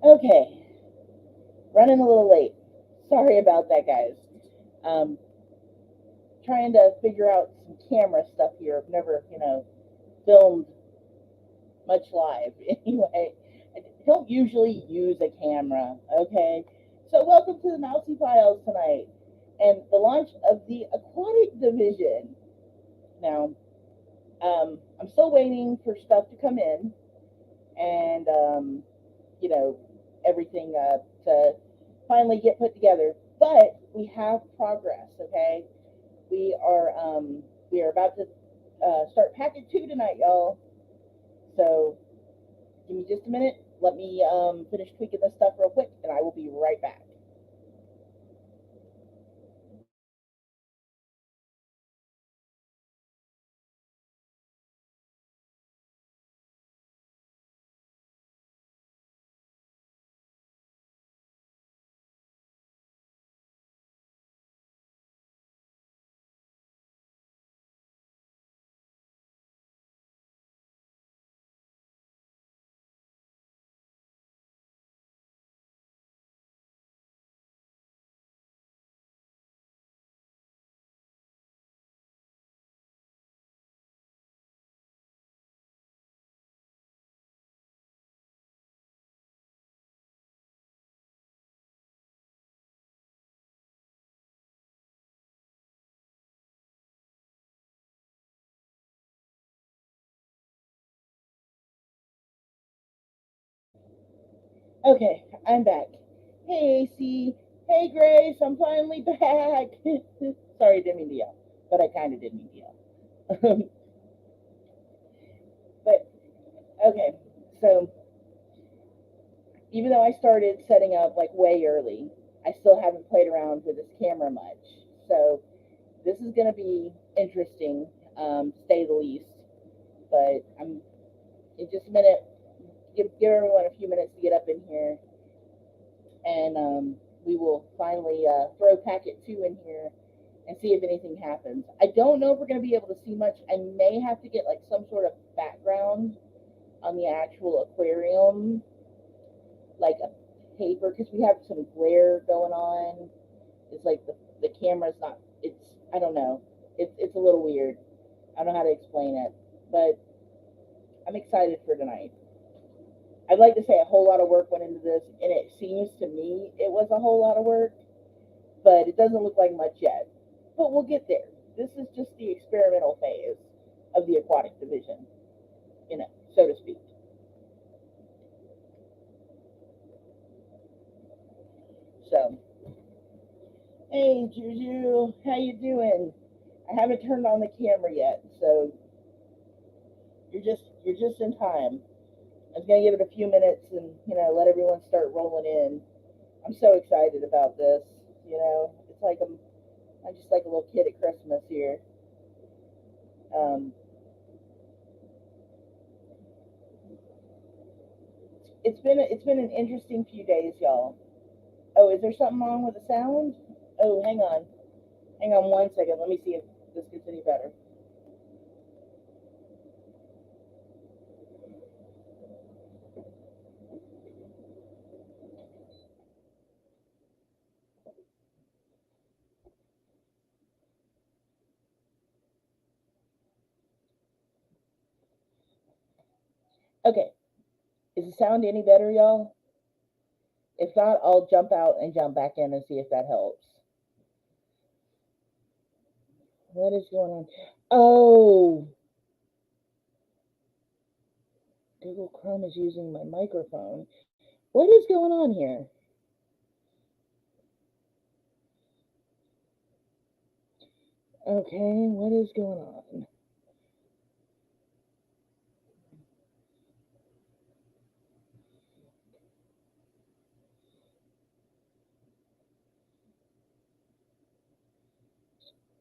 Okay, running a little late. Sorry about that, guys. Um, Trying to figure out some camera stuff here. I've never, filmed much live. Anyway, I don't usually use a camera. Okay, so welcome to the Mousey-Files tonight and the launch of the Aquatic division. Now, I'm still waiting for stuff to come in and you know everything to finally get put together. But we have progress. Okay, we are about to start packet two tonight, y'all. So give me just a minute. Let me finish tweaking this stuff real quick, and I will be right back. Okay, I'm back. Hey, AC. Hey, Grace. I'm finally back. Sorry, didn't mean to yell, but I kind of did mean to yell. But okay, so even though I started setting up like way early, I still haven't played around with this camera much. So this is going to be interesting, to say the least. But I'm in just a minute. Give everyone a few minutes to get up in here, and we will finally throw packet two in here and see if anything happens. I don't know if we're going to be able to see much. I may have to get like some sort of background on the actual aquarium, like a paper, because we have some glare going on. It's like the camera's not. It's I don't know. It's a little weird. I don't know how to explain it, but I'm excited for tonight. I'd like to say a whole lot of work went into this, and it seems to me it was a whole lot of work, but it doesn't look like much yet. But we'll get there. This is just the experimental phase of the aquatic division, so to speak. So, hey Juju, how you doing? I haven't turned on the camera yet, so you're just in time. I was gonna give it a few minutes and let everyone start rolling in. I'm so excited about this. It's like I'm just like a little kid at Christmas here. Um, it's been an interesting few days, y'all. Oh, is there something wrong with the sound? Oh, hang on 1 second. Let me see if this gets any better. Okay, is the sound any better, y'all? If not, I'll jump out and jump back in and see if that helps. What is going on? Oh, Google Chrome is using my microphone. What is going on here? Okay, what is going on?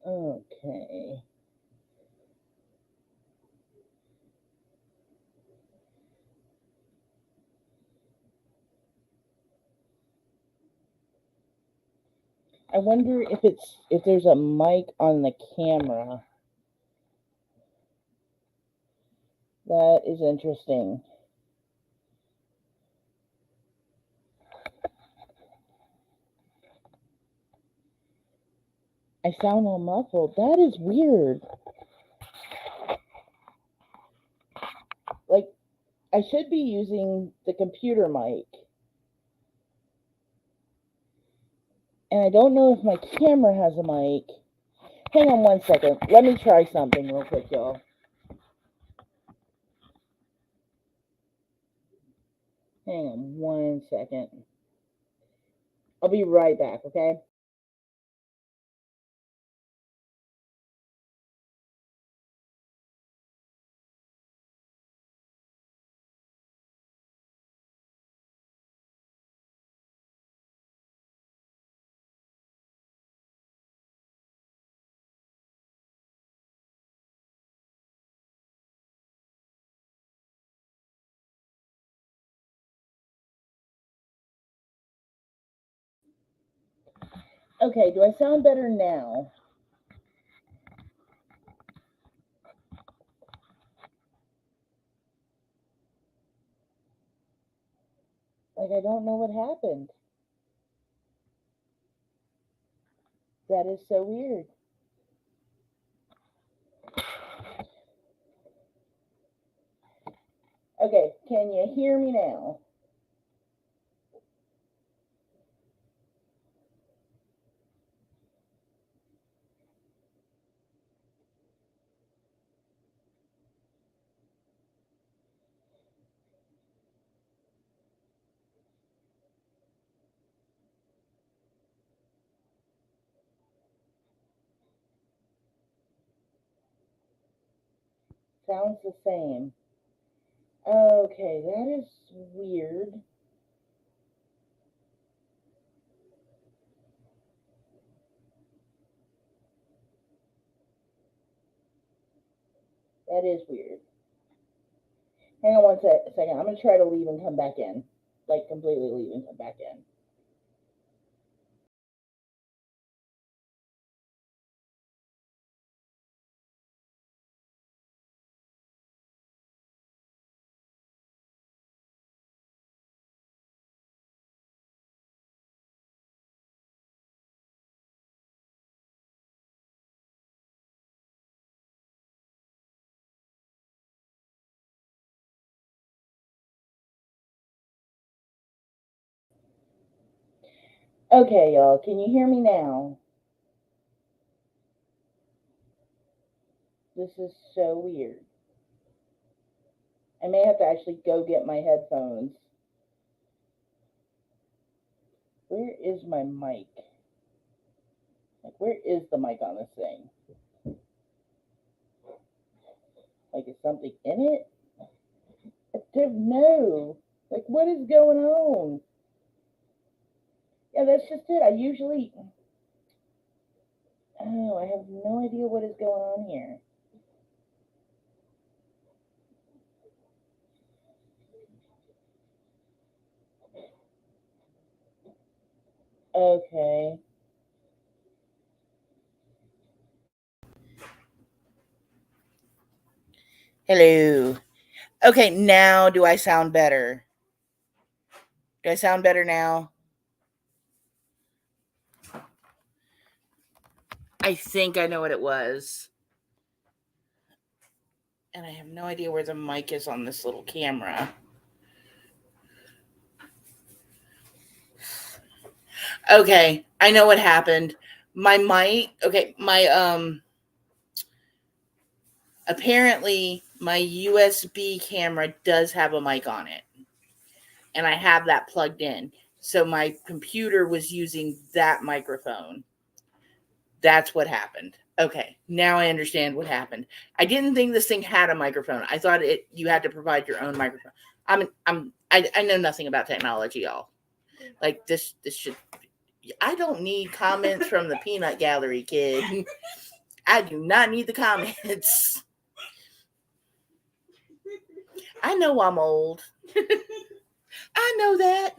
Okay. I wonder if there's a mic on the camera. That is interesting. I sound all muffled. That is weird. Like, I should be using the computer mic. And I don't know if my camera has a mic. Hang on one second. Let me try something real quick, y'all. Hang on one second. I'll be right back, okay? Okay, do I sound better now? Like, I don't know what happened. That is so weird. Okay, can you hear me now? Sounds the same. Okay, that is weird. That is weird. Hang on one second. I'm going to try to leave and come back in. Like, completely leave and come back in. Okay, y'all, can you hear me now? This is so weird. I may have to actually go get my headphones. Where is my mic? Like, where is the mic on this thing? Like, is something in it? I don't know. Like, what is going on? Yeah, that's just it. I usually... Oh, I have no idea what is going on here. Okay. Hello. Okay, now do I sound better? Do I sound better now? I think I know what it was. And I have no idea where the mic is on this little camera. Okay, I know what happened. My mic, okay, apparently my USB camera does have a mic on it. And I have that plugged in. So my computer was using that microphone. That's what happened. Okay, now I understand what happened. I didn't think this thing had a microphone. I thought you had to provide your own microphone. I know nothing about technology, y'all. Like this should. I don't need comments from the peanut gallery, kid. I do not need the comments. I know I'm old. I know that.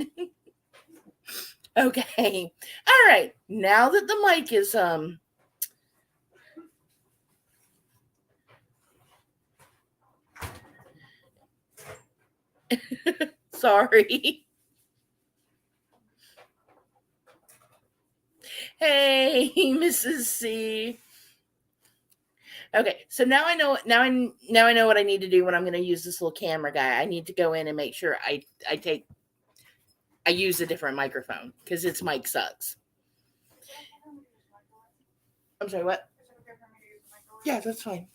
Okay. All right. Now that the mic is sorry. Hey, Mrs. C. Okay, so now I know what I need to do when I'm going to use this little camera guy. I need to go in and make sure I use a different microphone because its mic sucks. I'm sorry, what? Yeah, that's fine.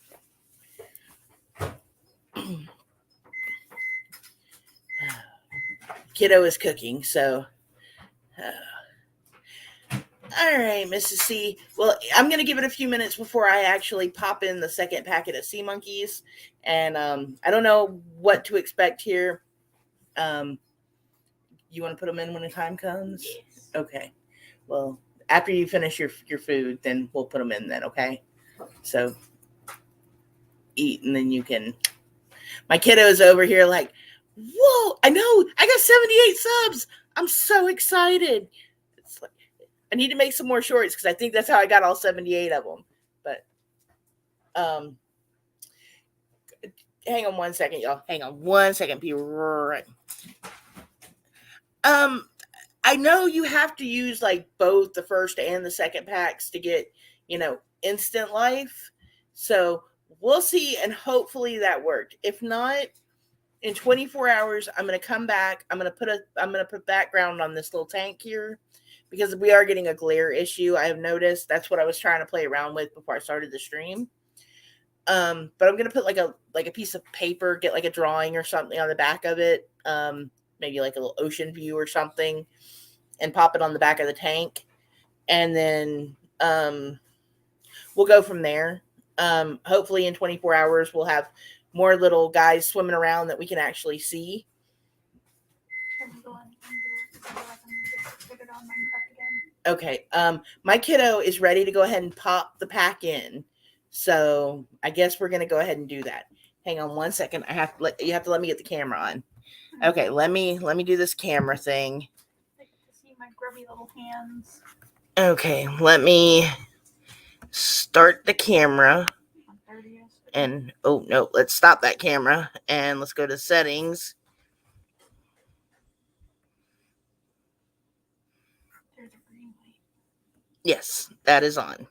Kiddo is cooking, so. All right, Mrs. C. Well, I'm going to give it a few minutes before I actually pop in the second packet of SeaMonkeys. And I don't know what to expect here. You want to put them in when the time comes? Yes. Okay. Well, after you finish your food, then we'll put them in then, okay? So eat, and then you can. My kiddo's over here like, whoa, I know, I got 78 subs. I'm so excited. It's like, I need to make some more shorts because I think that's how I got all 78 of them. But hang on one second, y'all. Hang on one second. Be right. I know you have to use like both the first and the second packs to get, instant life. So we'll see, and hopefully that worked. If not, in 24 hours, I'm gonna come back. I'm gonna put background on this little tank here because we are getting a glare issue. I have noticed. That's what I was trying to play around with before I started the stream. But I'm gonna put like a piece of paper, get like a drawing or something on the back of it. Maybe like a little ocean view or something, and pop it on the back of the tank, and then we'll go from there. Hopefully in 24 hours we'll have more little guys swimming around that we can actually see. Okay. My kiddo is ready to go ahead and pop the pack in. So I guess we're gonna go ahead and do that. Hang on one second. You have to let me get the camera on. Okay, let me do this camera thing. I get to see my grubby little hands. Okay, let me start the camera. And oh no, let's stop that camera and let's go to settings. There's a green light. Yes, that is on.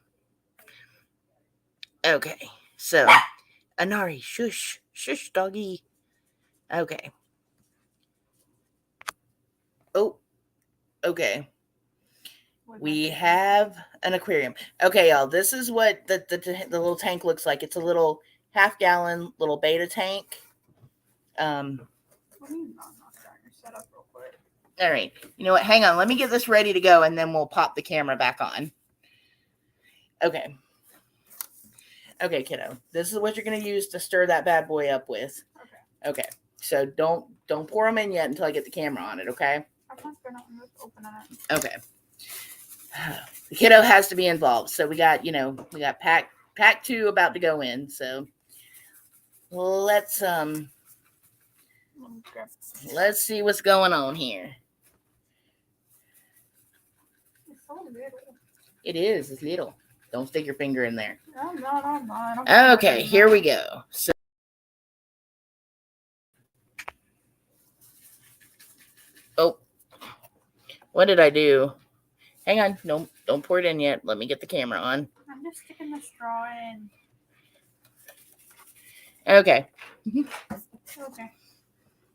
Okay, so Anari, shush, doggy. Okay. Oh, okay. We have an aquarium. Okay, y'all. This is what the little tank looks like. It's a little half-gallon little beta tank. All right. You know what? Hang on. Let me get this ready to go, and then we'll pop the camera back on. Okay. Okay, kiddo. This is what you're going to use to stir that bad boy up with. Okay. So don't pour them in yet until I get the camera on it, okay? Okay. The kiddo has to be involved. So we got pack 2 about to go in. So let's see what's going on here. It's so little. It is. It's little. Don't stick your finger in there. I'm not. Okay, here we go. So oh, what did I do? Hang on. No, don't pour it in yet. Let me get the camera on. I'm just sticking the straw in. Okay. Okay.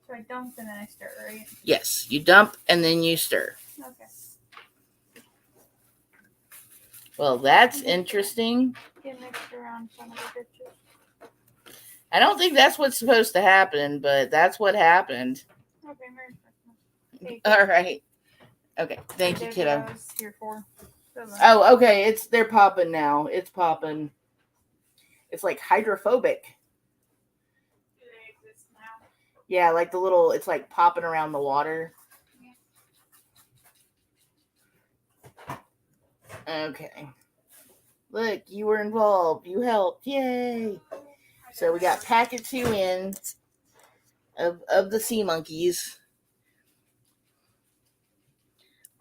So I dump and then I stir, right? Yes, you dump and then you stir. Okay. Well, that's interesting. Get mixed around some of the bitches. I don't think that's what's supposed to happen, but that's what happened. Okay, Merry Christmas. All right. Okay. Thank you, kiddo. What I was here for. Oh, okay. They're popping now. It's popping. It's like hydrophobic. Do they exist now? Yeah, like it's like popping around the water. Okay. Look, you were involved. You helped. Yay. So we got packet 2 in of the SeaMonkeys.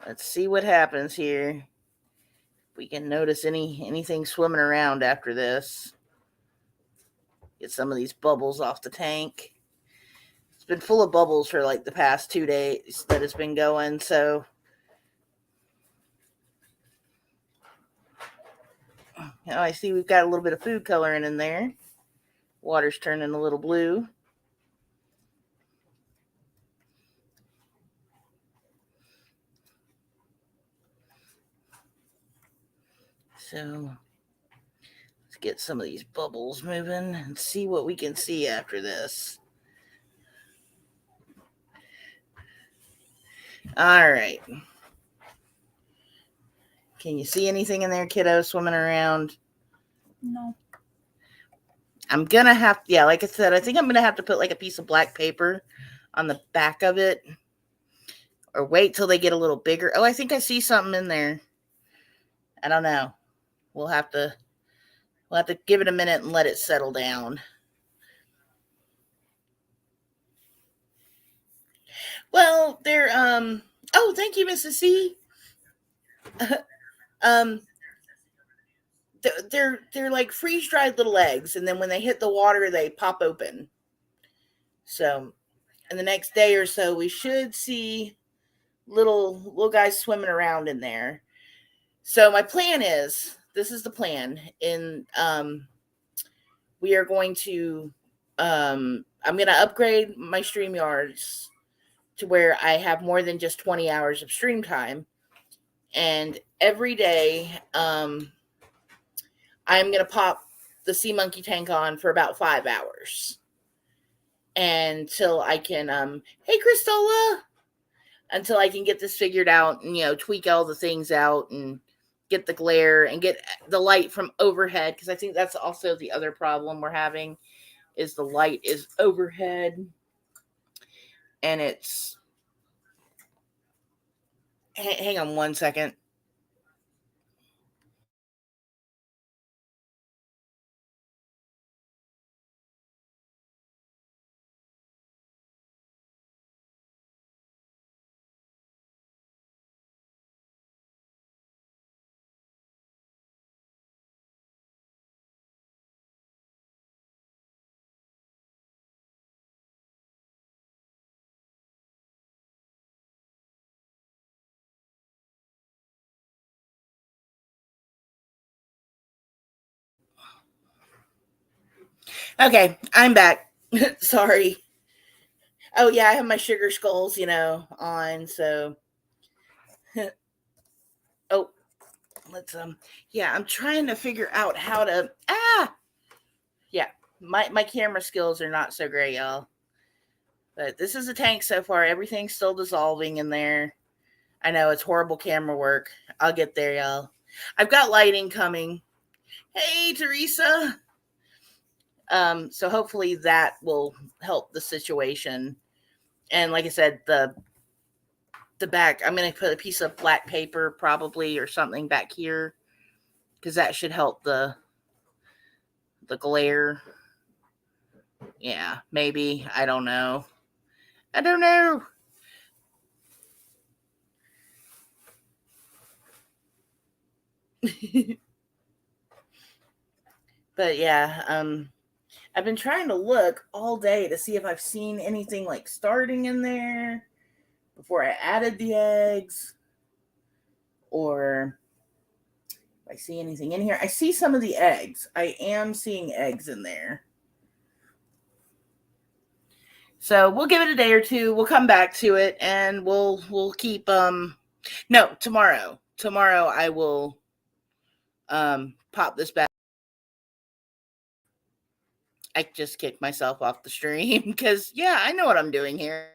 Let's see what happens here. If we can notice anything swimming around after this. Get some of these bubbles off the tank. It's been full of bubbles for like the past 2 days that it's been going, so Oh, I see we've got a little bit of food coloring in there. Water's turning a little blue. So let's get some of these bubbles moving and see what we can see after this. All right. Can you see anything in there, kiddo, swimming around? No. I'm going to have, yeah, like I said, I think I'm going to have to put like a piece of black paper on the back of it. Or wait till they get a little bigger. Oh, I think I see something in there. I don't know. We'll have to give it a minute and let it settle down. Well, they're oh, thank you, Mrs. C. um they're like freeze-dried little eggs, and then when they hit the water they pop open. So in the next day or so we should see little guys swimming around in there. So my plan is, this is the plan, in we are going to I'm going to upgrade my StreamYards to where I have more than just 20 hours of stream time. And every day, I'm going to pop the SeaMonkey tank on for about 5 hours until I can, hey, Christola, until I can get this figured out and, tweak all the things out and get the glare and get the light from overhead. Because I think that's also the other problem we're having, is the light is overhead, and it's, hang on one second. Okay, I'm back. Sorry. Oh yeah, I have my sugar skulls, on. So, oh, let's yeah, I'm trying to figure out how to yeah, my camera skills are not so great, y'all. But this is a tank so far. Everything's still dissolving in there. I know it's horrible camera work. I'll get there, y'all. I've got lighting coming. Hey, Teresa. So hopefully that will help the situation. And like I said, the back, I'm going to put a piece of black paper probably or something back here, because that should help the glare. Yeah, maybe. I don't know. But yeah, I've been trying to look all day to see if I've seen anything like starting in there before I added the eggs, or if I see anything in here. I see some of the eggs. I am seeing eggs in there. So we'll give it a day or two. We'll come back to it, and we'll keep no, tomorrow. Tomorrow I will pop this back. I just kicked myself off the stream because yeah, I know what I'm doing here.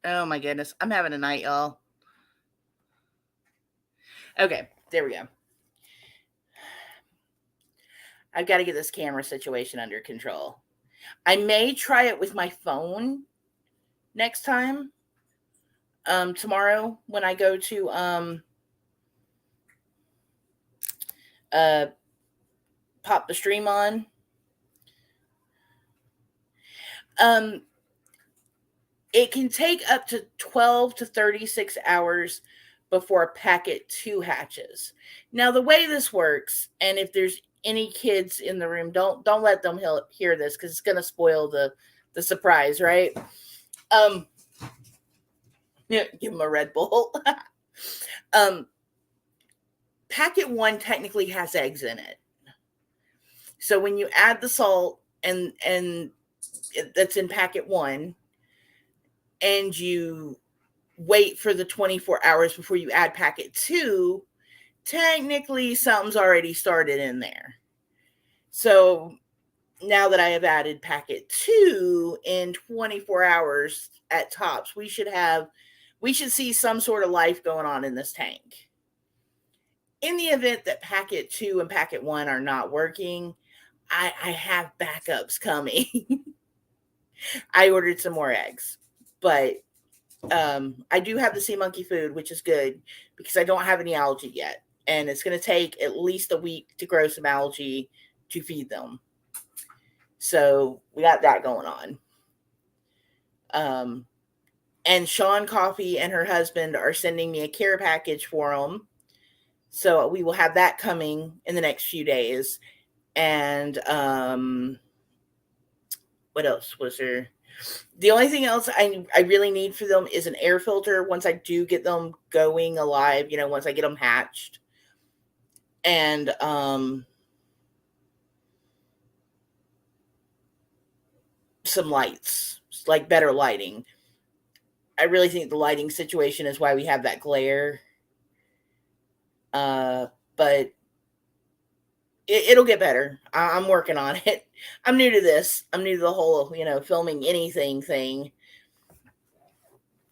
Oh my goodness. I'm having a night, y'all. Okay, there we go. I've got to get this camera situation under control. I may try it with my phone next time. Tomorrow when I go to pop the stream on. It can take up to 12 to 36 hours before packet 2 hatches. Now, the way this works, and if there's any kids in the room, don't let them hear this, because it's going to spoil the surprise, right? Yeah, give them a Red Bull. Packet 1 technically has eggs in it. So when you add the salt and that's in packet 1 and you wait for the 24 hours before you add packet 2, technically something's already started in there. So now that I have added packet 2 in 24 hours at tops, we should see some sort of life going on in this tank. In the event that packet 2 and packet 1 are not working, I have backups coming. I ordered some more eggs, but I do have the SeaMonkey food, which is good because I don't have any algae yet. And it's going to take at least a week to grow some algae to feed them. So we got that going on. And Sean Coffee and her husband are sending me a care package for them. So we will have that coming in the next few days. And what else was there? The only thing else I really need for them is an air filter once I do get them going alive, once I get them hatched. And some lights, like better lighting. I really think the lighting situation is why we have that glare. But it'll get better. I'm working on it. I'm new to this. I'm new to the whole, filming anything thing.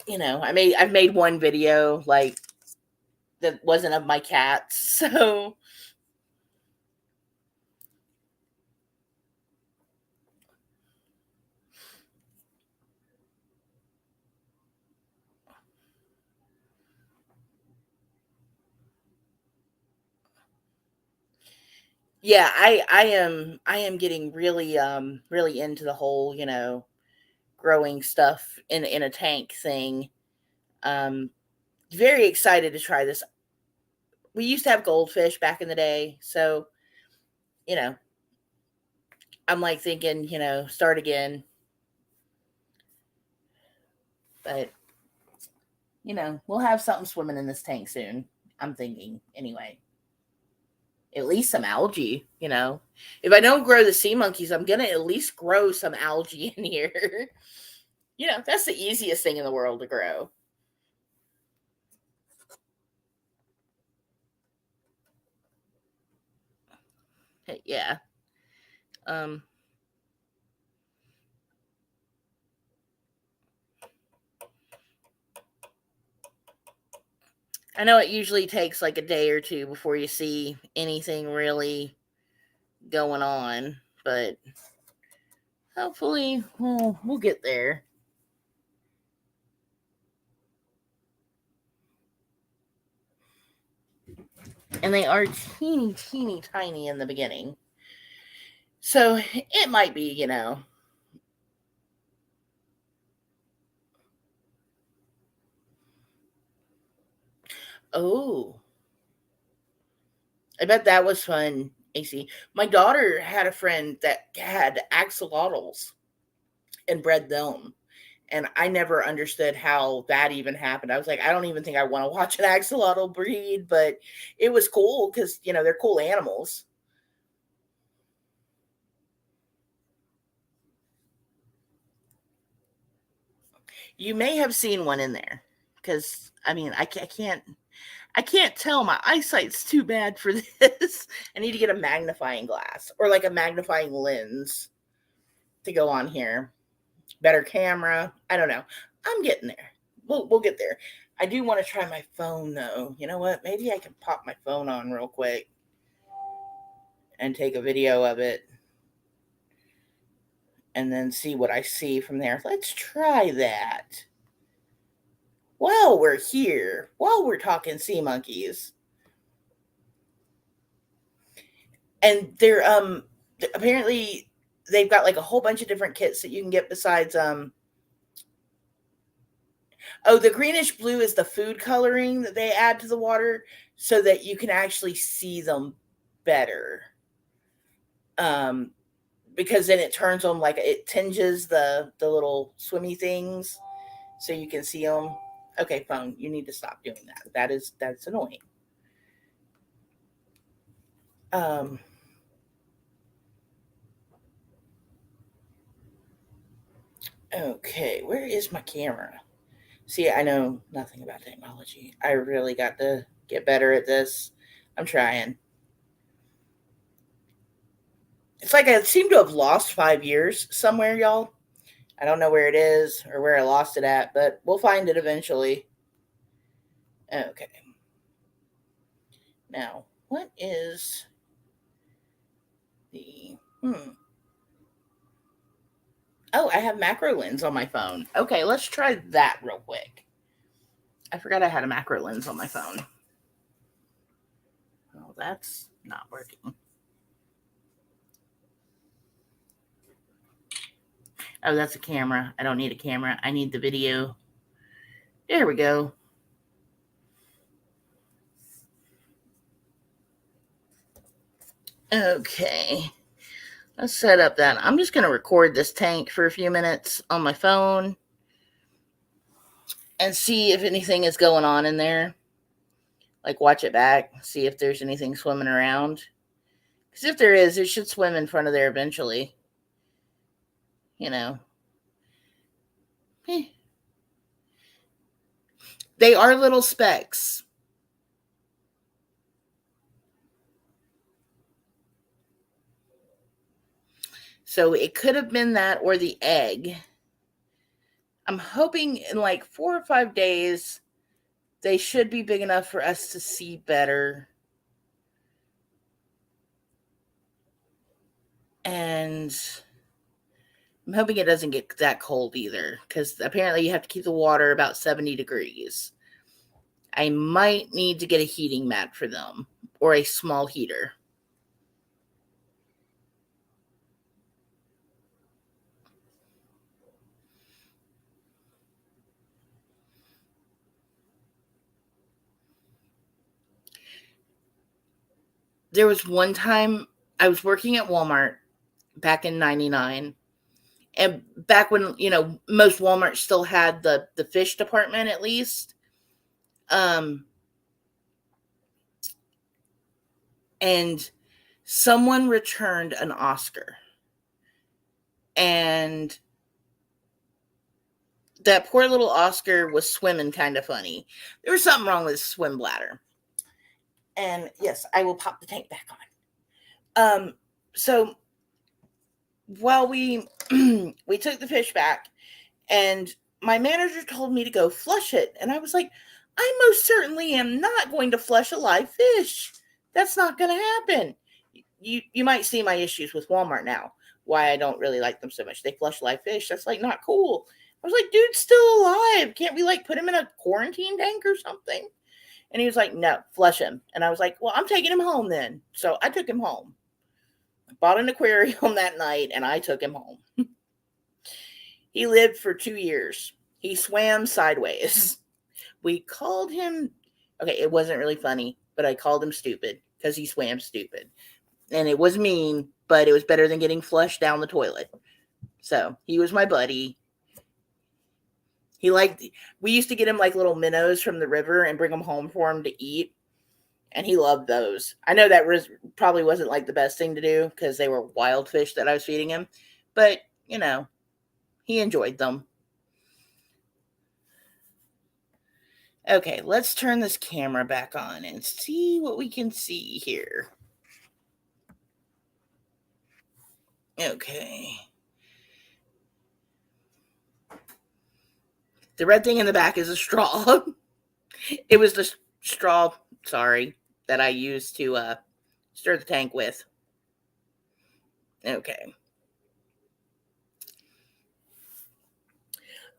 I've made one video like that wasn't of my cats. So yeah, I am getting really really into the whole, growing stuff in a tank thing. Very excited to try this. We used to have goldfish back in the day, so I'm like thinking, start again. But we'll have something swimming in this tank soon. I'm thinking anyway. At least some algae, If I don't grow the SeaMonkeys, I'm gonna at least grow some algae in here. That's the easiest thing in the world to grow. Yeah. I know it usually takes like a day or two before you see anything really going on, but hopefully we'll get there. And they are teeny, teeny, tiny in the beginning. So it might be, Oh, I bet that was fun, AC. My daughter had a friend that had axolotls and bred them. And I never understood how that even happened. I was like, I don't even think I want to watch an axolotl breed, but it was cool because, they're cool animals. You may have seen one in there because, I can't tell. My eyesight's too bad for this. I need to get a magnifying glass or like a magnifying lens to go on here. Better camera. I don't know. I'm getting there. We'll get there. I do want to try my phone though. You know what? Maybe I can pop my phone on real quick and take a video of it and then see what I see from there. Let's try that. While we're here, while we're talking SeaMonkeys. And they're apparently they've got like a whole bunch of different kits that you can get besides the greenish blue is the food coloring that they add to the water so that you can actually see them better. Because then it turns them like it tinges the little swimmy things so you can see them. Okay, phone, you need to stop doing that. That's annoying. Um, okay, where is my camera? See, I know nothing about technology. I really got to get better at this. I'm trying. It's like I seem to have lost 5 years somewhere, y'all. I don't know where it is or where I lost it at, but we'll find it eventually. Okay. Now, what is the. Oh, I have macro lens on my phone. Okay, let's try that real quick. I forgot I had a macro lens on my phone. Well, that's not working. Oh, that's a camera. I don't need a camera. I need the video. There we go. Okay. Let's set up that. I'm just going to record this tank for a few minutes on my phone and see if anything is going on in there. Like, watch it back, see if there's anything swimming around. Because if there is, it should swim in front of there eventually. You know. They are little specks. So it could have been that or the egg. I'm hoping in like 4 or 5 days, they should be big enough for us to see better. And I'm hoping it doesn't get that cold either, because apparently you have to keep the water about 70 degrees. I might need to get a heating mat for them or a small heater. There was one time I was working at Walmart back in 99. And back when, most Walmart still had the fish department at least. And someone returned an Oscar. And that poor little Oscar was swimming kind of funny. There was something wrong with his swim bladder. And yes, I will pop the tank back on. So while we we took the fish back, and my manager told me to go flush it, and I was like, I most certainly am not going to flush a live fish. That's not going to happen. You might see my issues with Walmart now. Why I don't really like them so much. They flush live fish. That's like not cool. I was like, dude's still alive. Can't we like put him in a quarantine tank or something? And he was like, no, flush him. And I was like, well, I'm taking him home then. So I took him home. I bought an aquarium that night and I took him home. He lived for 2 years. He swam sideways. We called him, okay, it wasn't really funny, but I called him stupid because he swam stupid. And it was mean, but it was better than getting flushed down the toilet. So he was my buddy. We used to get him like little minnows from the river and bring them home for him to eat. And he loved those. I know that probably wasn't like the best thing to do because they were wild fish that I was feeding him. But, he enjoyed them. Okay, let's turn this camera back on and see what we can see here. Okay. The red thing in the back is a straw. It was the straw, that I used to stir the tank with. Okay.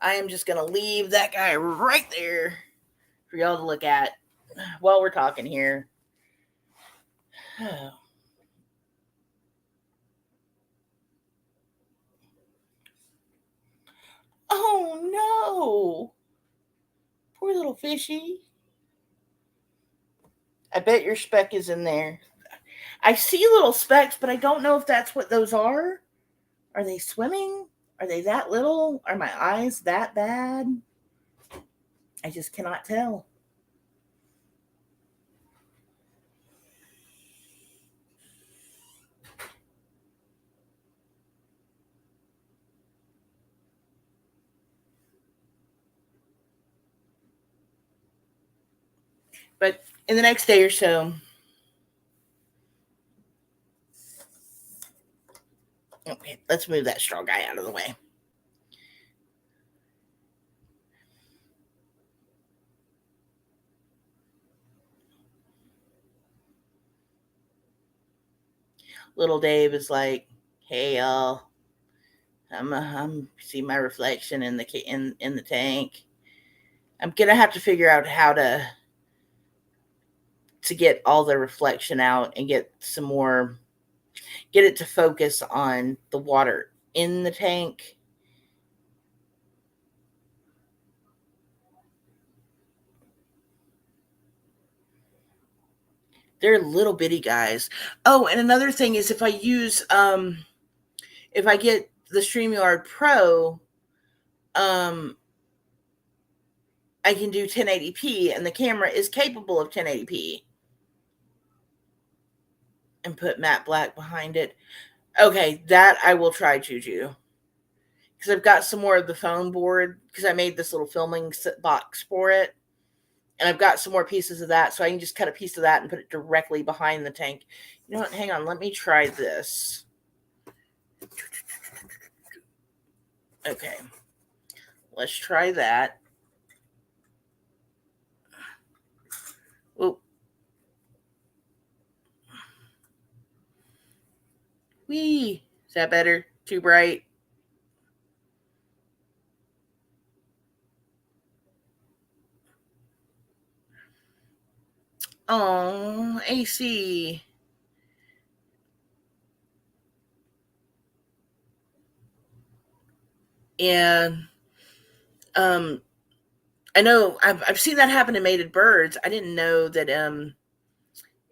I am just going to leave that guy right there for y'all to look at while we're talking here. Oh no! Poor little fishy. I bet your speck is in there. I see little specks, but I don't know if that's what those are. Are they swimming? Are they that little? Are my eyes that bad? I just cannot tell. But in the next day or so, okay, let's move that straw guy out of the way. Little Dave is like, "Hey y'all, I'm see my reflection in the tank. I'm gonna have to figure out how to get all the reflection out and get some more, get it to focus on the water in the tank." They're little bitty guys. Oh, and another thing is if I get the StreamYard Pro, I can do 1080p and the camera is capable of 1080p. And put matte black behind it. Okay, that I will try, Juju. Because I've got some more of the foam board because I made this little filming box for it. And I've got some more pieces of that, so I can just cut a piece of that and put it directly behind the tank. You know what? Hang on. Let me try this. Okay. Let's try that. Oh. Whee! Is that better? Too bright? Oh, AC. And I know I've seen that happen to mated birds. I didn't know that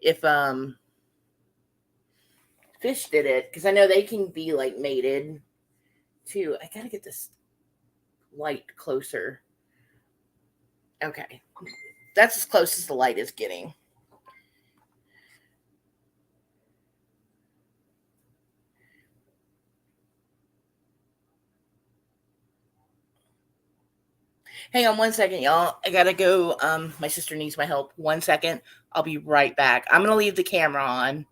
if fish did it, because I know they can be like mated too. I gotta get this light closer. Okay, that's as close as the light is getting. Hang on one second, y'all. I gotta go. My sister needs my help. 1 second. I'll be right back. I'm gonna leave the camera on.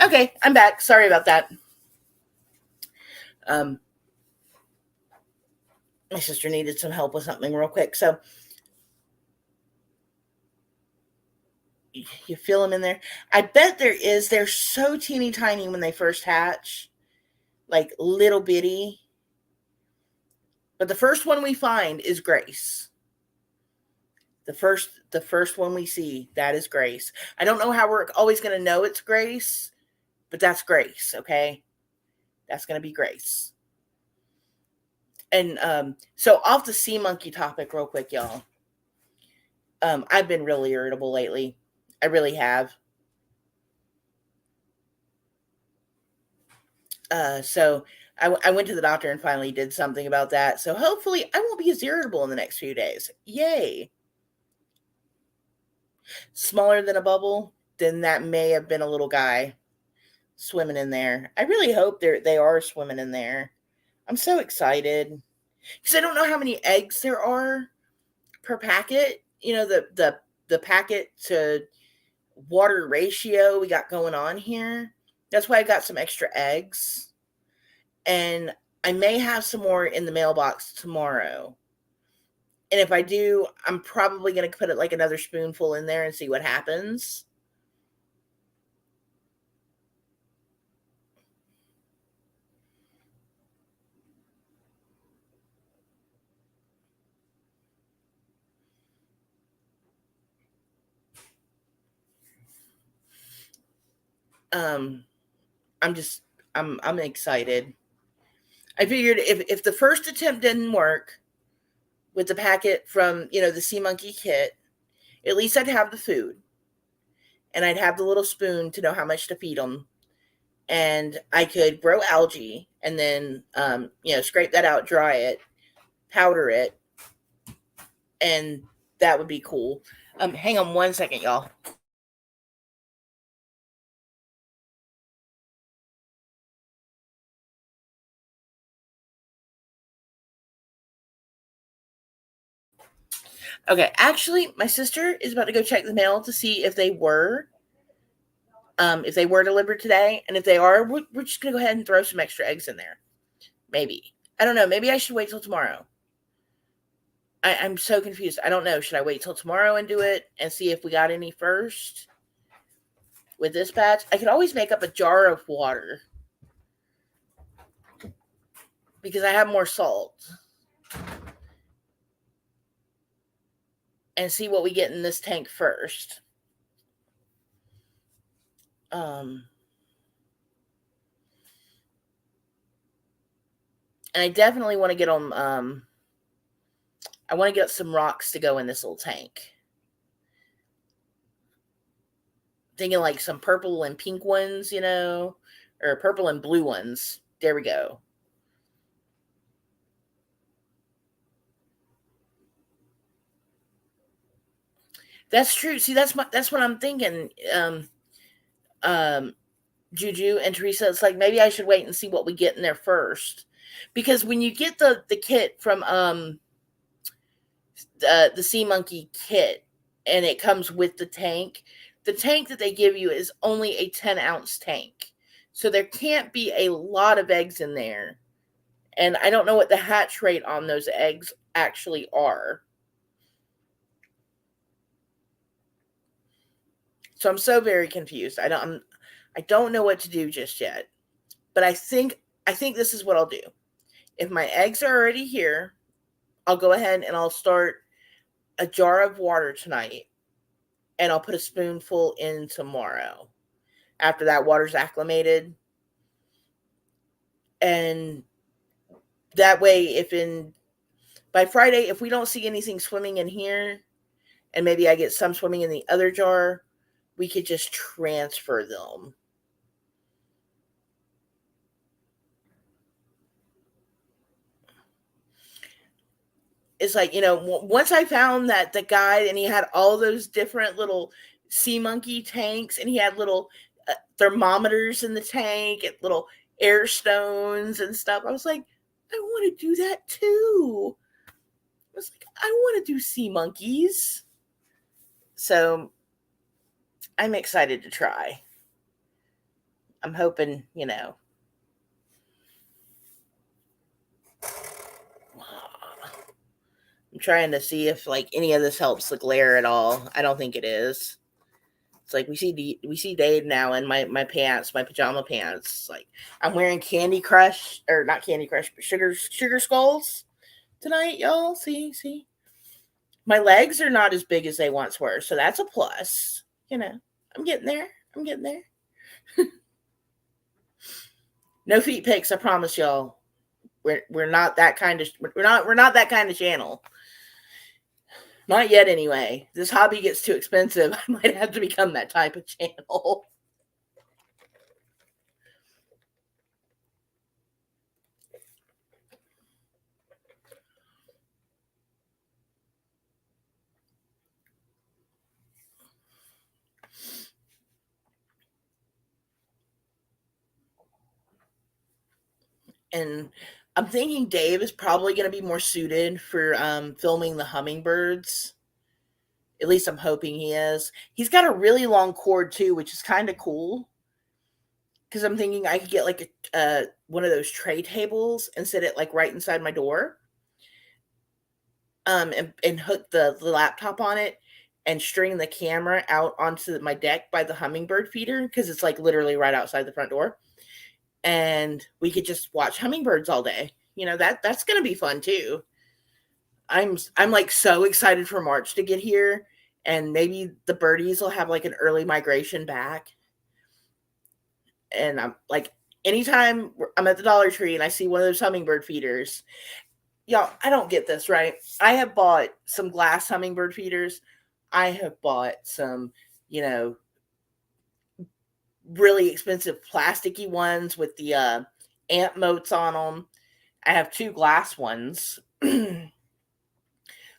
Okay, I'm back. Sorry about that. Um, my sister needed some help with something real quick. So you feel them in there? I bet there is. They're so teeny tiny when they first hatch, like little bitty. But the first one we find is Grace. The first one we see, that is Grace. I don't know how we're always going to know it's Grace, but that's Grace, okay? That's going to be Grace. And so off the SeaMonkey topic real quick, y'all. I've been really irritable lately. I really have. So I went to the doctor and finally did something about that. So hopefully I won't be as irritable in the next few days. Yay. Smaller than a bubble, then that may have been a little guy swimming in there. I really hope they are swimming in there. I'm so excited. because I don't know how many eggs there are per packet. You know, the packet to water ratio we got going on here. That's why I got some extra eggs. And I may have some more in the mailbox tomorrow. And if I do, I'm probably going to put it like another spoonful in there and see what happens. Um, I'm excited. I figured if the first attempt didn't work with the packet from, you know, the SeaMonkey kit, at least I'd have the food and I'd have the little spoon to know how much to feed them. And I could grow algae and then, you know, scrape that out, dry it, powder it, and that would be cool. Hang on one second, y'all. Okay, actually, my sister is about to go check the mail to see if they were delivered today, and if they are, we're just gonna go ahead and throw some extra eggs in there. Maybe, I don't know. Maybe I should wait till tomorrow. I'm so confused. I don't know. Should I wait till tomorrow and do it and see if we got any first with this batch? I could always make up a jar of water because I have more salt, and see what we get in this tank first. And I definitely want to get them. I want to get some rocks to go in this little tank. Thinking like some purple and pink ones, you know, or purple and blue ones. There we go. That's true. See, that's what I'm thinking. Um, Juju and Teresa, it's like maybe I should wait and see what we get in there first, because when you get the kit from the SeaMonkey kit and it comes with the tank that they give you is only a 10-ounce tank, so there can't be a lot of eggs in there, and I don't know what the hatch rate on those eggs actually are. So I'm so very confused. I don't know what to do just yet. But I think this is what I'll do. If my eggs are already here, I'll go ahead and I'll start a jar of water tonight, and I'll put a spoonful in tomorrow after that water's acclimated. And that way, if by Friday, if we don't see anything swimming in here, and maybe I get some swimming in the other jar, we could just transfer them. It's like, you know, once I found that the guy, and he had all those different little SeaMonkey tanks, and he had little thermometers in the tank and little air stones and stuff, I was like, I want to do that too. I was like, I want to do SeaMonkeys. So I'm excited to try. I'm hoping, you know. I'm trying to see if like any of this helps the glare at all. I don't think it is. It's like we see Dave now in my pants, my pajama pants. Like I'm wearing Candy Crush, or not Candy Crush, but sugar skulls tonight, y'all. See. My legs are not as big as they once were, so that's a plus. You know, I'm getting there. No feet pics, I promise y'all. We're not that kind of we're not that kind of channel. Not yet, anyway. This hobby gets too expensive. I might have to become that type of channel. And I'm thinking Dave is probably going to be more suited for filming the hummingbirds. At least I'm hoping he is. He's got a really long cord too, which is kind of cool. Because I'm thinking I could get like a one of those tray tables and sit it like right inside my door, and hook the laptop on it and string the camera out onto my deck by the hummingbird feeder because it's like literally right outside the front door, and we could just watch hummingbirds all day. That's gonna be fun too. I'm like so excited for March to get here, and maybe the birdies will have like an early migration back. And I'm like, anytime I'm at the Dollar Tree and I see one of those hummingbird feeders, y'all, I don't get this, right? I have bought some glass hummingbird feeders. I have bought some, really expensive plasticky ones with the ant motes on them. I have 2 glass ones.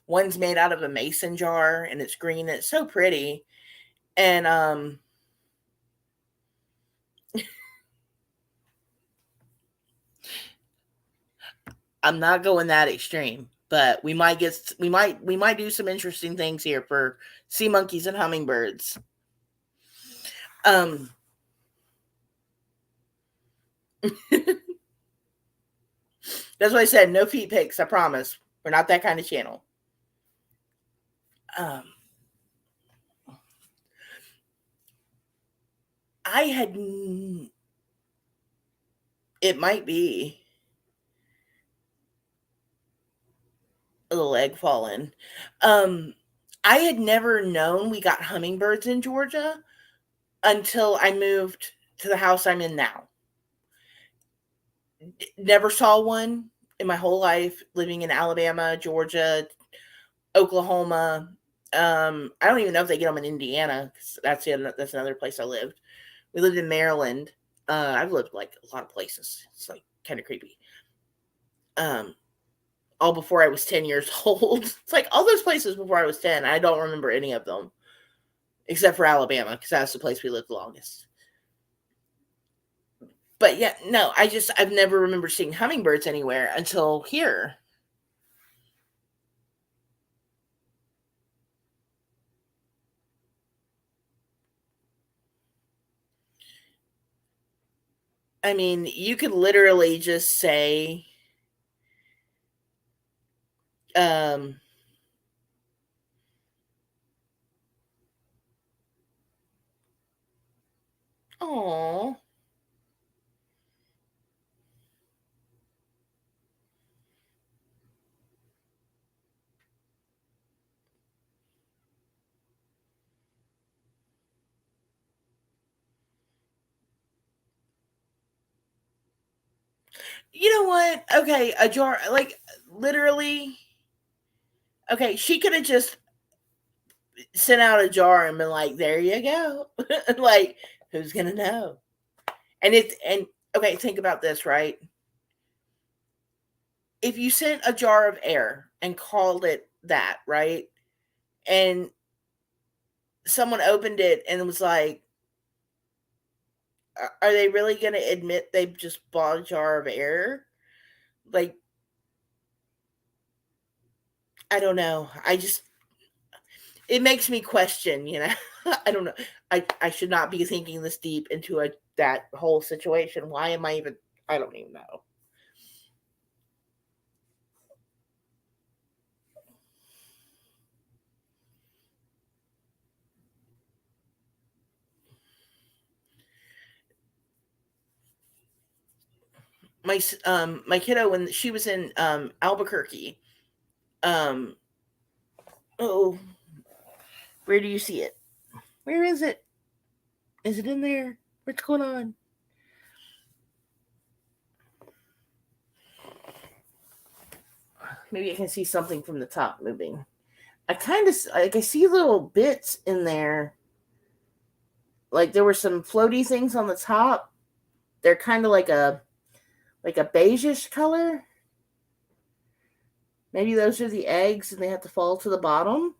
One's made out of a mason jar and it's green and it's so pretty. And I'm not going that extreme, but we might do some interesting things here for sea monkeys and hummingbirds. That's why I said no feet pics. I promise. We're not that kind of channel. It might be a little egg fallen. I had never known we got hummingbirds in Georgia until I moved to the house I'm in now. Never saw one in my whole life, living in Alabama, Georgia, Oklahoma. I don't even know if they get them in Indiana. That's another place I lived. We lived in Maryland. I've lived like a lot of places. It's like kind of creepy. All before I was 10 years old. It's like all those places before I was 10. I don't remember any of them except for Alabama because that's the place we lived the longest. But yeah, no, I've never remembered seeing hummingbirds anywhere until here. I mean, you could literally just say, oh, you know what? Okay, a jar, like literally. Okay, she could have just sent out a jar and been like, "There you go." Like, who's gonna know? And okay, think about this, right? If you sent a jar of air and called it that, right? And someone opened it and was like, are they really going to admit they just bought a jar of air? Like, I don't know. It makes me question, I don't know. I should not be thinking this deep into that whole situation. Why am I even, I don't even know. My kiddo, when she was in Albuquerque, oh, where do you see it? Where is it? Is it in there? What's going on? Maybe I can see something from the top moving. I see little bits in there. Like there were some floaty things on the top. They're kind of like a beigeish color. Maybe those are the eggs and they have to fall to the bottom.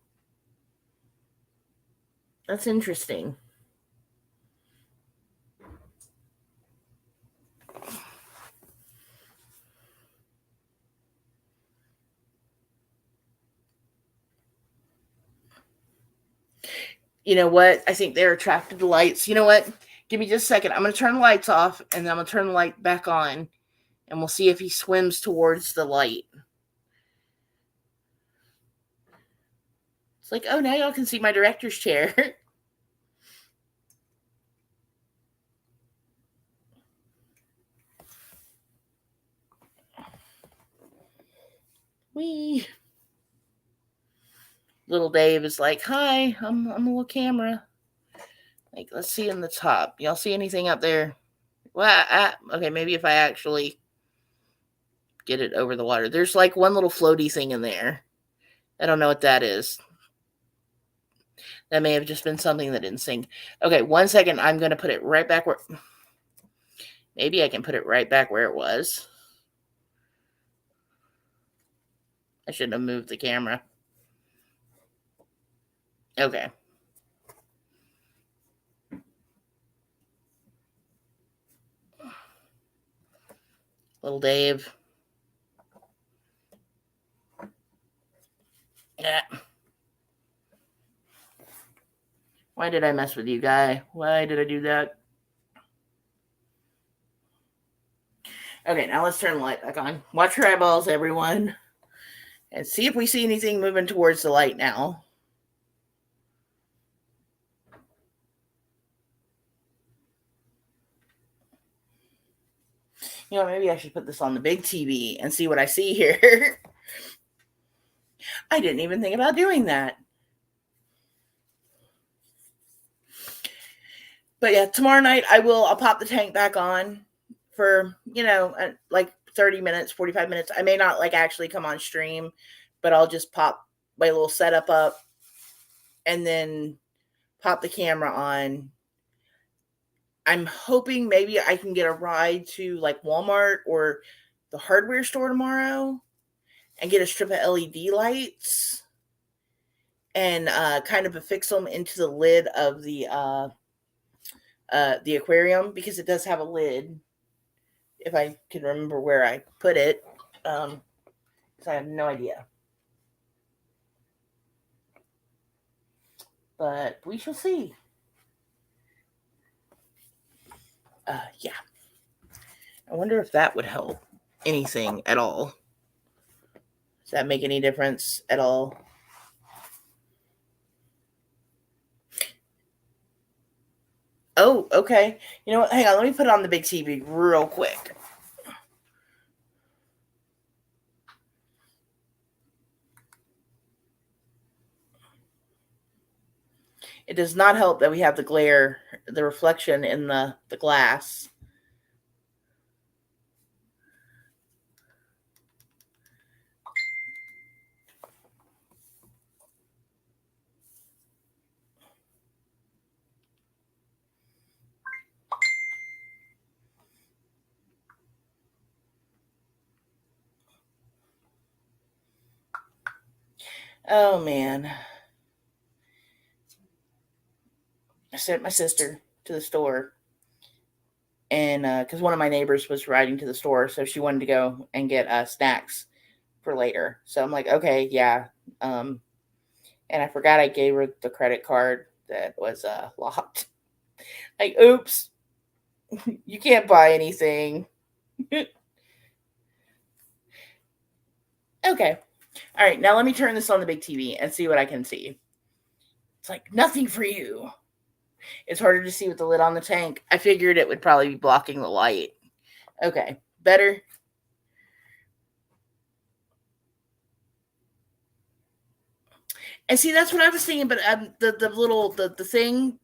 That's interesting. You know what? I think they're attracted to lights. You know what? Give me just a second. I'm going to turn the lights off, and then I'm going to turn the light back on, and we'll see if he swims towards the light. It's like, oh, now y'all can see my director's chair. Wee. Little Dave is like, hi, I'm a little camera. Like, let's see in the top. Y'all see anything up there? Well, okay, maybe if I actually get it over the water. There's like one little floaty thing in there. I don't know what that is. That may have just been something that didn't sink. Okay, 1 second. I'm going to put it right back where... Maybe I can put it right back where it was. I shouldn't have moved the camera. Okay. Little Dave. Yeah. Why did I mess with you, guy? Why did I do that? Okay, now let's turn the light back on. Watch your eyeballs, everyone. And see if we see anything moving towards the light now. You know, maybe I should put this on the big TV and see what I see here. I didn't even think about doing that. But yeah, tomorrow night I'll pop the tank back on for, like 30 minutes, 45 minutes. I may not like actually come on stream, but I'll just pop my little setup up and then pop the camera on. I'm hoping maybe I can get a ride to like Walmart or the hardware store tomorrow and get a strip of LED lights and kind of affix them into the lid of the aquarium, because it does have a lid. If I can remember where I put it, because I have no idea. But we shall see. Yeah. I wonder if that would help anything at all. Does that make any difference at all? Oh, okay. You know what? Hang on. Let me put it on the big TV real quick. It does not help that we have the glare, the reflection in the glass. Oh, man. I sent my sister to the store, and because one of my neighbors was riding to the store, so she wanted to go and get snacks for later. So I'm like, okay, yeah. And I forgot I gave her the credit card that was locked. Like, oops, you can't buy anything. Okay. All right, now let me turn this on the big TV and see what I can see. It's like, nothing for you. It's harder to see with the lid on the tank. I figured it would probably be blocking the light. Okay, better. And see, that's what I was thinking, but the thing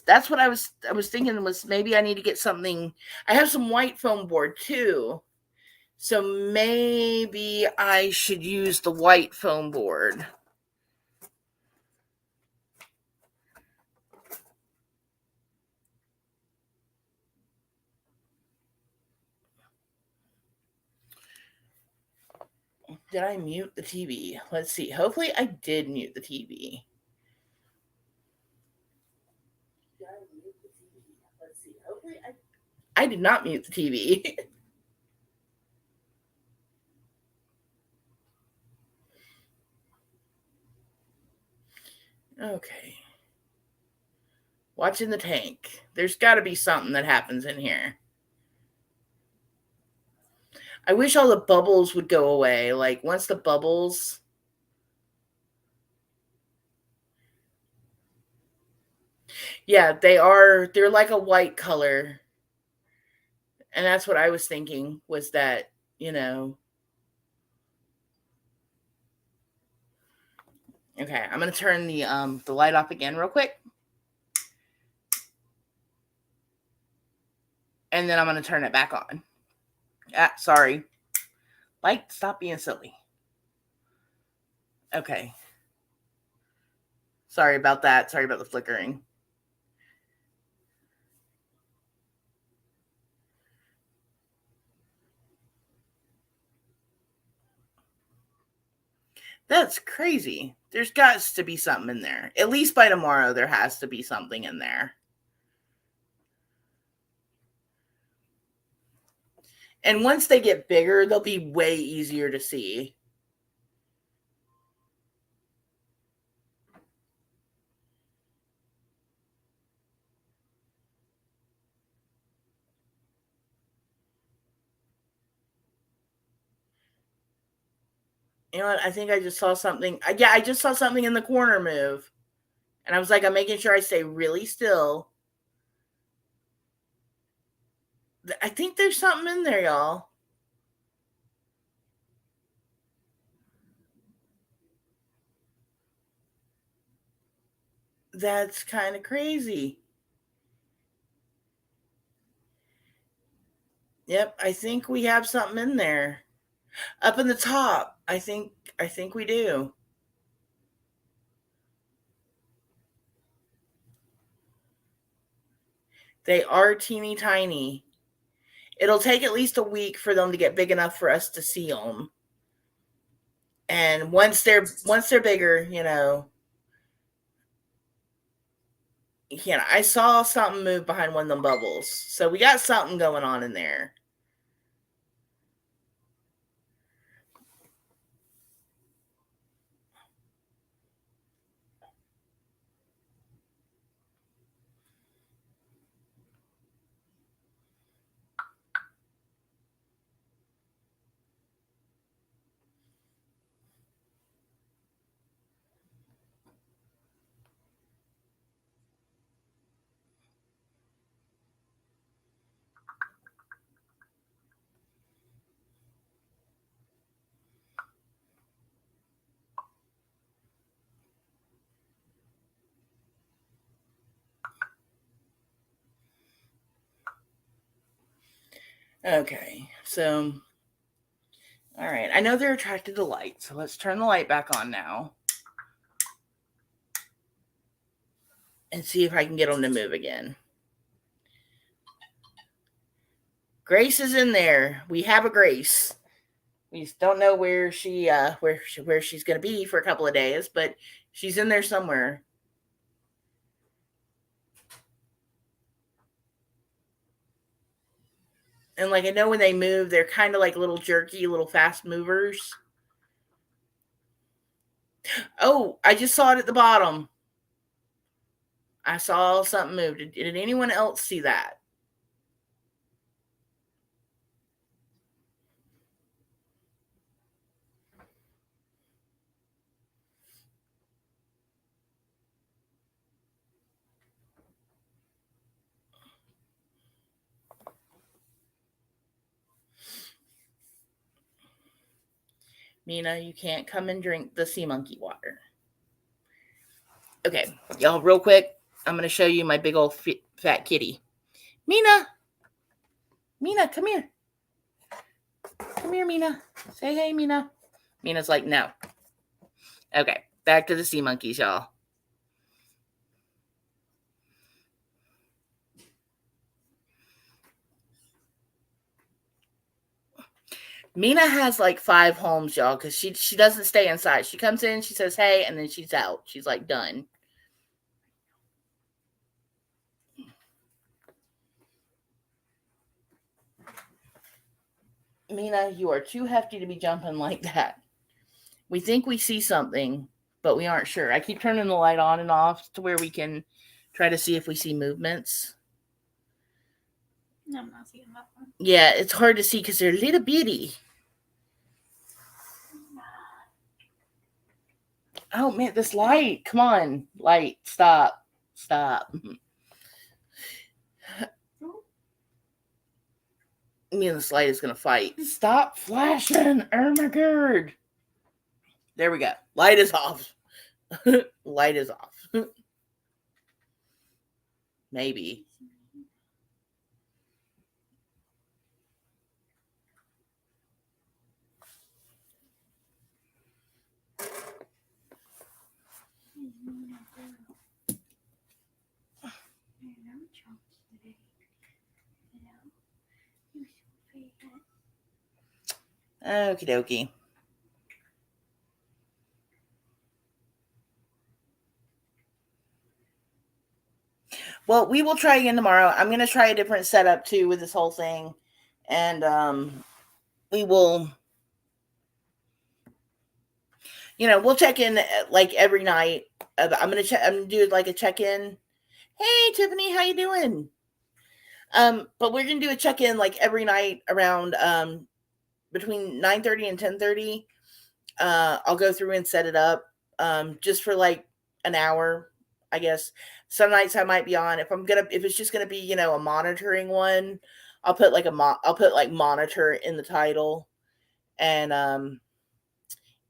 that's what I was thinking was maybe I need to get something. I have some white foam board too, so maybe I should use the white foam board. Did I mute the TV? Let's see. Hopefully I did mute the TV. Did I mute the TV? Let's see. Hopefully I did not mute the TV. Okay. Watching the tank. There's got to be something that happens in here. I wish all the bubbles would go away. Like, once the bubbles... Yeah, they're like a white color. And that's what I was thinking, was that, Okay, I'm going to turn the light off again real quick. And then I'm going to turn it back on. Sorry. Light, stop being silly. Okay. Sorry about that. Sorry about the flickering. That's crazy. There's got to be something in there. At least by tomorrow, there has to be something in there. And once they get bigger, they'll be way easier to see. You know what? I think I just saw something. Yeah, I just saw something in the corner move. And I was like, I'm making sure I stay really still. I think there's something in there, y'all. That's kind of crazy. Yep, I think we have something in there. Up in the top. I think we do. They are teeny tiny. It'll take at least a week for them to get big enough for us to see them. And once they're bigger, I saw something move behind one of them bubbles. So we got something going on in there. Okay, so, all right. I know they're attracted to light, so let's turn the light back on now. And see if I can get them to move again. Grace is in there. We have a Grace. We just don't know where she's going to be for a couple of days, but she's in there somewhere. And I know when they move, they're kind of like little jerky, little fast movers. Oh, I just saw it at the bottom. I saw something move. Did anyone else see that? Mina, you can't come and drink the SeaMonkey water. Okay, y'all, real quick, I'm going to show you my big old fat kitty. Mina, come here. Come here, Mina. Say hey, Mina. Mina's like, no. Okay, back to the SeaMonkeys, y'all. Mina has 5 homes, y'all, because she doesn't stay inside. She comes in, she says hey, and then she's out. She's done. Mina, you are too hefty to be jumping like that. We think we see something. but we aren't sure. I keep turning the light on and off to where we can try to see if we see movements. No, I'm not seeing that one. Yeah, it's hard to see because they're little bitty. Oh man, this light! Come on, light! Stop! Stop! Me and this light is gonna fight. Stop flashing! Oh my god! There we go. Light is off. Light is off. Maybe. Okie dokie. Well, we will try again tomorrow. I'm going to try a different setup too with this whole thing. And we will, we'll check in like every night. I'm going to do like a check-in. Hey, Tiffany, how you doing? But we're going to do a check-in like every night around between 9:30 and 10:30. I'll go through and set it up just for like an hour, I guess. Some nights I might be on. If it's just gonna be, a monitoring one, I'll put like monitor in the title, and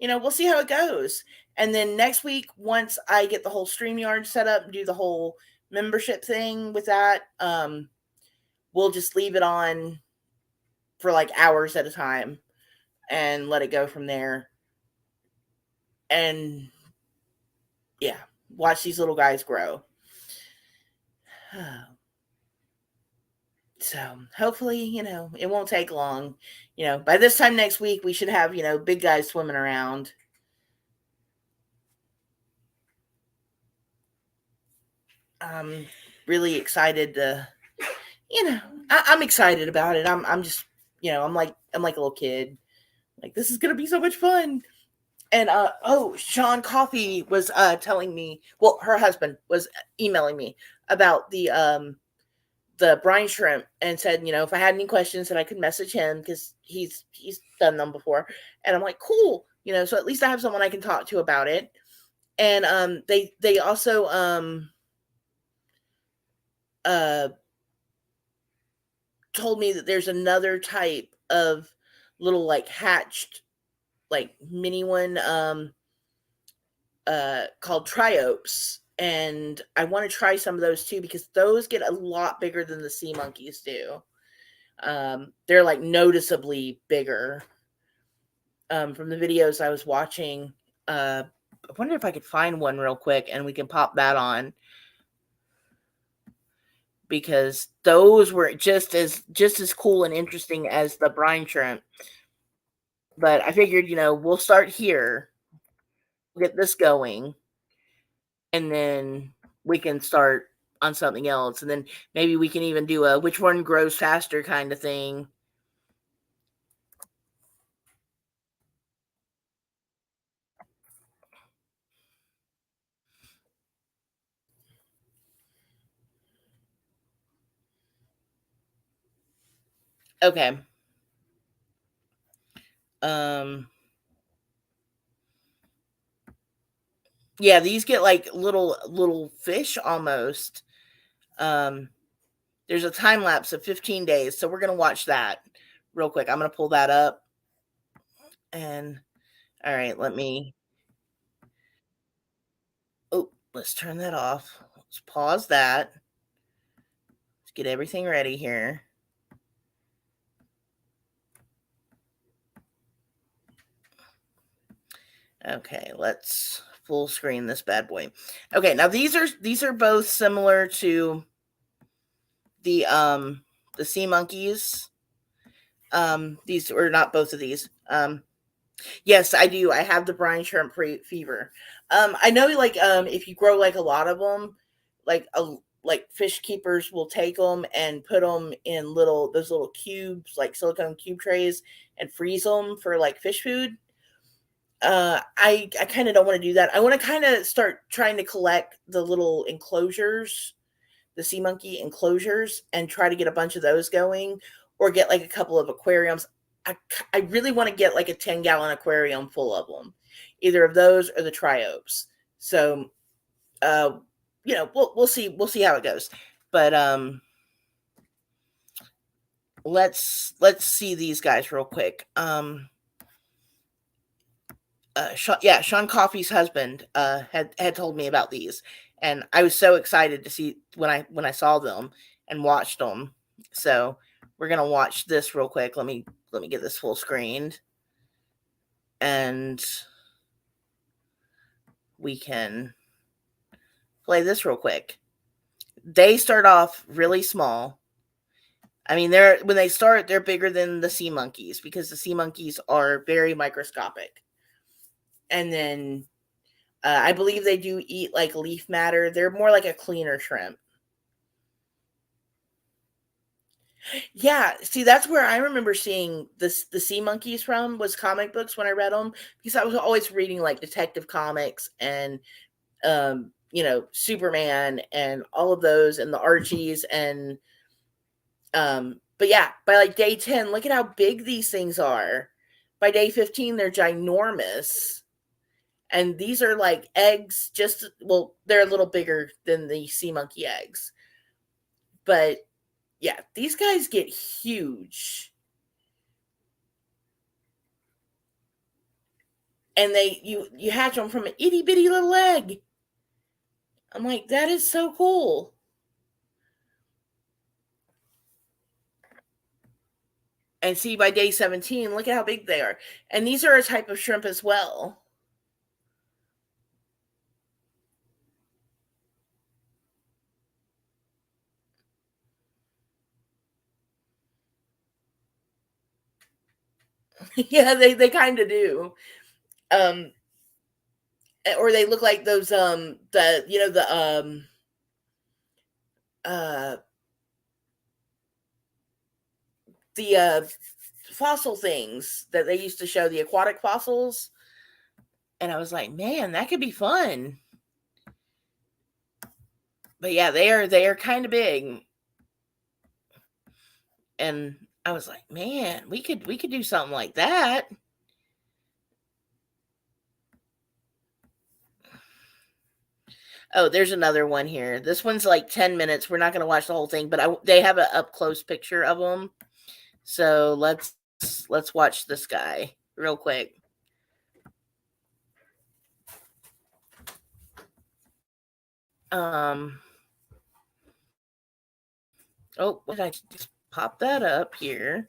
we'll see how it goes. And then next week, once I get the whole StreamYard set up, do the whole membership thing with that, we'll just leave it on for like hours at a time and let it go from there. And yeah, watch these little guys grow. So hopefully, it won't take long. By this time next week, we should have, big guys swimming around. I'm really excited to, I'm excited about it. I'm just, I'm like a little kid. Like, this is going to be so much fun. And, Sean Coffey was telling me, well, her husband was emailing me about the brine shrimp and said, if I had any questions that I could message him because he's done them before. And I'm like, cool, so at least I have someone I can talk to about it. And they also told me that there's another type of little like hatched like mini one called triopes. And I want to try some of those too, because those get a lot bigger than the SeaMonkeys do. They're like noticeably bigger. From the videos I was watching, I wonder if I could find one real quick and we can pop that on, because those were just as cool and interesting as the brine shrimp. But I figured, we'll start here, get this going, and then we can start on something else. And then maybe we can even do a which one grows faster kind of thing. Okay. Yeah, these get like little fish almost. There's a time lapse of 15 days, so we're gonna watch that real quick. I'm gonna pull that up. And all right, let's turn that off. Let's pause that. Let's get everything ready here. Okay, let's full screen this bad boy. Okay, now these are both similar to the SeaMonkeys. These are not both of these. Yes, I do. I have the brine shrimp fever. I know, like, if you grow like a lot of them, like fish keepers will take them and put them in those little cubes, like silicone cube trays, and freeze them for like fish food. I kind of don't want to do that. I want to kind of start trying to collect the little enclosures, the SeaMonkey enclosures, and try to get a bunch of those going, or get like a couple of aquariums. I really want to get like a 10-gallon aquarium full of them, either of those or the triopes. So, uh, we'll see how it goes. But let's see these guys real quick. Sean Coffey's husband had told me about these, and I was so excited to see when I saw them and watched them. So we're gonna watch this real quick. Let me get this full screened, and we can play this real quick. They start off really small. I mean, when they start, they're bigger than the SeaMonkeys because the SeaMonkeys are very microscopic. And then I believe they do eat like leaf matter. They're more like a cleaner shrimp. Yeah, see, that's where I remember seeing the SeaMonkeys from was comic books when I read them, because I was always reading like Detective Comics and Superman and all of those and the Archies and but yeah, by like day 10, look at how big these things are. By day 15, they're ginormous. And these are like eggs, they're a little bigger than the SeaMonkey eggs. But yeah, these guys get huge. And you hatch them from an itty bitty little egg. I'm like, that is so cool. And see, by day 17, look at how big they are. And these are a type of shrimp as well. Yeah, they kind of do. Or they look like those uh the fossil things that they used to show, the aquatic fossils. And I was like, man, that could be fun. But yeah, they are kind of big. And I was like, man, we could do something like that. Oh, there's another one here. This one's like 10 minutes. We're not going to watch the whole thing, but they have an up close picture of them. So let's watch this guy real quick. Oh, what did I just pop that up here?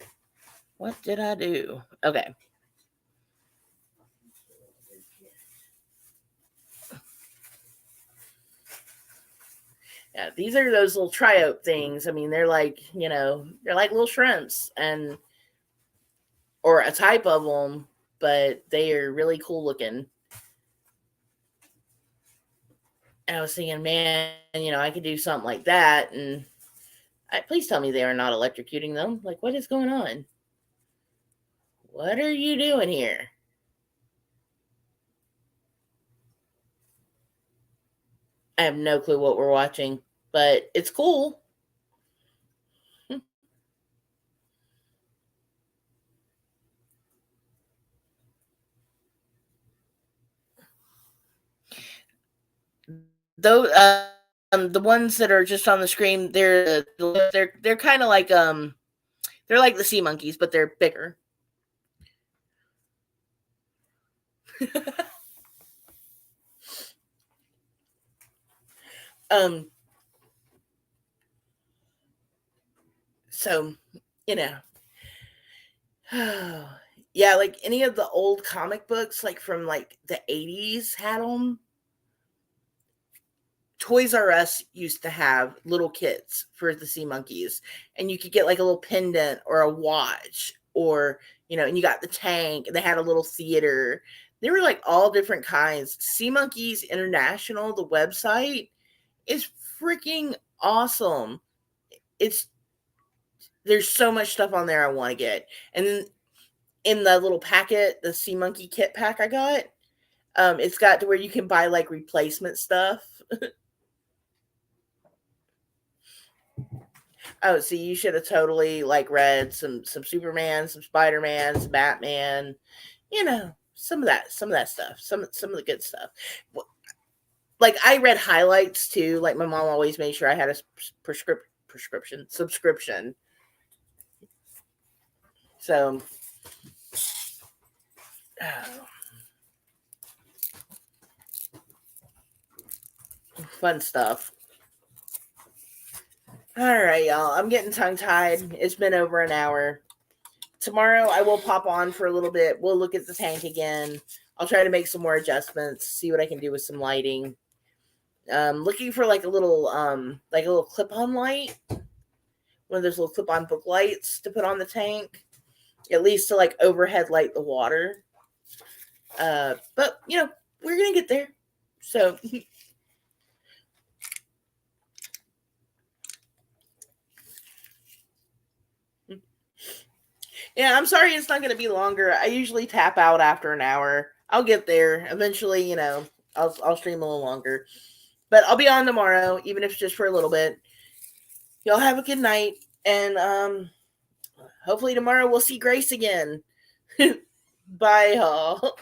What did I do? Okay. Yeah, these are those little triope things. I mean, they're like, they're like little shrimps or a type of them, but they are really cool looking. And I was thinking, man, I could do something like that. And please tell me they are not electrocuting them. Like, what is going on? What are you doing here? I have no clue what we're watching, but it's cool. Though the ones that are just on the screen, they're kind of like they're like the SeaMonkeys, but they're bigger. So, yeah, like any of the old comic books, like from like the 80s had them. Toys R Us used to have little kits for the SeaMonkeys, and you could get like a little pendant or a watch, or and you got the tank. They had a little theater. They were like all different kinds. SeaMonkeys International, the website, is freaking awesome. There's so much stuff on there I want to get, and then in the little packet, the SeaMonkey kit pack I got, it's got to where you can buy like replacement stuff. Oh, see, you should have totally like read some Superman, some Spider-Man, some Batman, some of that stuff, some of the good stuff. Like I read highlights too. Like my mom always made sure I had a subscription. So fun stuff. All right, y'all. I'm getting tongue-tied. It's been over an hour. Tomorrow I will pop on for a little bit. We'll look at the tank again. I'll try to make some more adjustments, see what I can do with some lighting. Looking for like a little clip-on light. One of those little clip-on book lights to put on the tank. At least to like overhead light the water. But we're gonna get there. So yeah, I'm sorry it's not going to be longer. I usually tap out after an hour. I'll get there. Eventually, I'll stream a little longer. But I'll be on tomorrow, even if it's just for a little bit. Y'all have a good night. And hopefully tomorrow we'll see Grace again. Bye, y'all.